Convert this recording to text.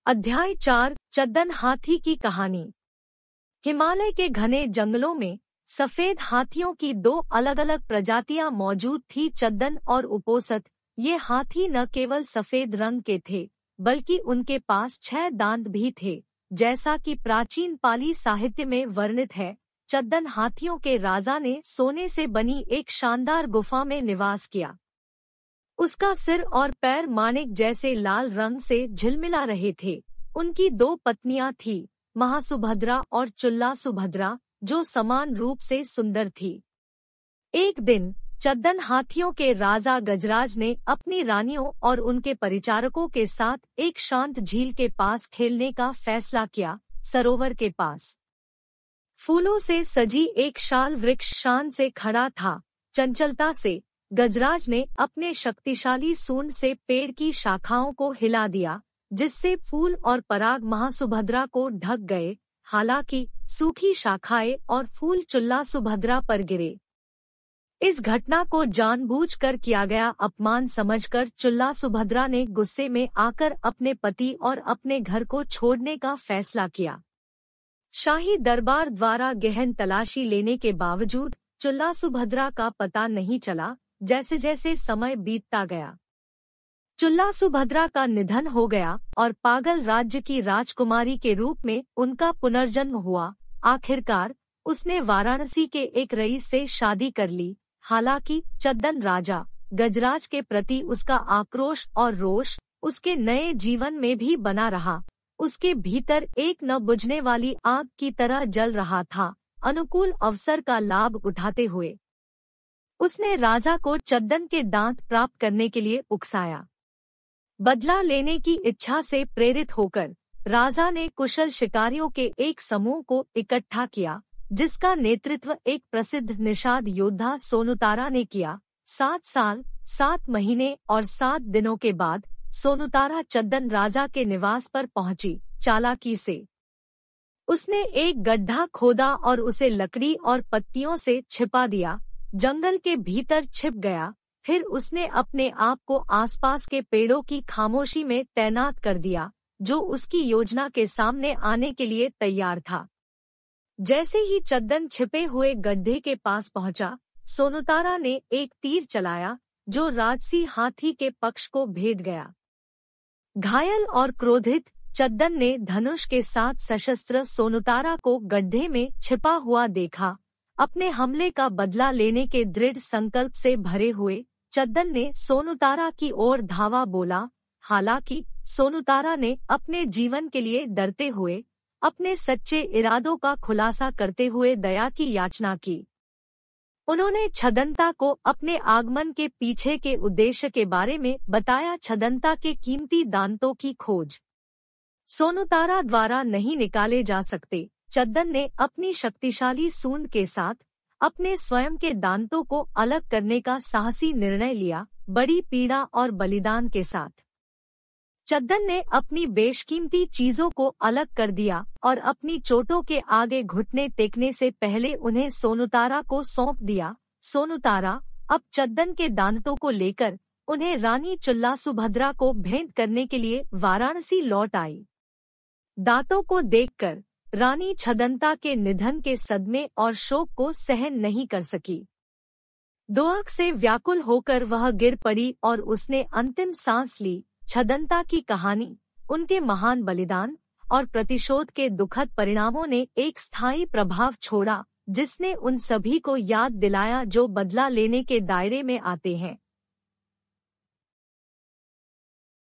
अध्याय 4 चद्दन हाथी की कहानी। हिमालय के घने जंगलों में सफेद हाथियों की दो अलग अलग प्रजातियां मौजूद थी, चद्दन और उपोसत। ये हाथी न केवल सफेद रंग के थे, बल्कि उनके पास 6 दांत भी थे। जैसा कि प्राचीन पाली साहित्य में वर्णित है, चद्दन हाथियों के राजा ने सोने से बनी एक शानदार गुफा में निवास किया। उसका सिर और पैर माणिक जैसे लाल रंग से झिलमिला रहे थे। उनकी 2 पत्नियां थीं, महासुभद्रा और चुल्ला सुभद्रा, जो समान रूप से सुंदर थी। एक दिन चद्दन हाथियों के राजा गजराज ने अपनी रानियों और उनके परिचारकों के साथ एक शांत झील के पास खेलने का फैसला किया। सरोवर के पास फूलों से सजी एक शाल वृक्ष शान से खड़ा था। चंचलता से गजराज ने अपने शक्तिशाली सूंड से पेड़ की शाखाओं को हिला दिया, जिससे फूल और पराग महासुभद्रा को ढक गए। हालांकि सूखी शाखाएं और फूल चुल्ला सुभद्रा पर गिरे। इस घटना को जानबूझकर किया गया अपमान समझकर चुल्ला सुभद्रा ने गुस्से में आकर अपने पति और अपने घर को छोड़ने का फैसला किया। शाही दरबार द्वारा गहन तलाशी लेने के बावजूद चुल्ला सुभद्रा का पता नहीं चला। जैसे जैसे समय बीतता गया, चुल्ला सुभद्रा का निधन हो गया और पागल राज्य की राजकुमारी के रूप में उनका पुनर्जन्म हुआ। आखिरकार उसने वाराणसी के एक रईस से शादी कर ली। हालांकि चद्दन राजा गजराज के प्रति उसका आक्रोश और रोष उसके नए जीवन में भी बना रहा। उसके भीतर एक न बुझने वाली आग की तरह जल रहा था। अनुकूल अवसर का लाभ उठाते हुए उसने राजा को चद्दन के दांत प्राप्त करने के लिए उकसाया। बदला लेने की इच्छा से प्रेरित होकर राजा ने कुशल शिकारियों के एक समूह को इकट्ठा किया, जिसका नेतृत्व एक प्रसिद्ध निषाद योद्धा सोनुतारा ने किया। 7 साल 7 महीने और 7 दिनों के बाद सोनुतारा चद्दन राजा के निवास पर पहुंची। चालाकी से उसने एक गड्ढा खोदा और उसे लकड़ी और पत्तियों से छिपा दिया। जंगल के भीतर छिप गया। फिर उसने अपने आप को आसपास के पेड़ों की खामोशी में तैनात कर दिया, जो उसकी योजना के सामने आने के लिए तैयार था। जैसे ही चद्दन छिपे हुए गड्ढे के पास पहुंचा, सोनुतारा ने एक तीर चलाया, जो राजसी हाथी के पक्ष को भेद गया। घायल और क्रोधित चद्दन ने धनुष के साथ सशस्त्र सोनुतारा को गड्ढे में छिपा हुआ देखा। अपने हमले का बदला लेने के दृढ़ संकल्प से भरे हुए चद्दन ने सोनुतारा की ओर धावा बोला। हालांकि सोनुतारा ने अपने जीवन के लिए डरते हुए अपने सच्चे इरादों का खुलासा करते हुए दया की याचना की। उन्होंने छदंता को अपने आगमन के पीछे के उद्देश्य के बारे में बताया। छदंता के कीमती दांतों की खोज सोनुतारा द्वारा नहीं निकाले जा सकते। चद्दन ने अपनी शक्तिशाली सूंड के साथ अपने स्वयं के दांतों को अलग करने का साहसी निर्णय लिया, बड़ी पीड़ा और बलिदान के साथ। चद्दन ने अपनी बेशकीमती चीजों को अलग कर दिया और अपनी चोटों के आगे घुटने टेकने से पहले उन्हें सोनुतारा को सौंप दिया। सोनुतारा अब चद्दन के दांतों को लेकर उन्हें रानी चुल्ला सुभद्रा को भेंट करने के लिए वाराणसी लौट आई। दांतों को देखकर रानी छदंता के निधन के सदमे और शोक को सहन नहीं कर सकी। दुख से व्याकुल होकर वह गिर पड़ी और उसने अंतिम सांस ली। छदंता की कहानी, उनके महान बलिदान और प्रतिशोध के दुखद परिणामों ने एक स्थायी प्रभाव छोड़ा, जिसने उन सभी को याद दिलाया जो बदला लेने के दायरे में आते हैं।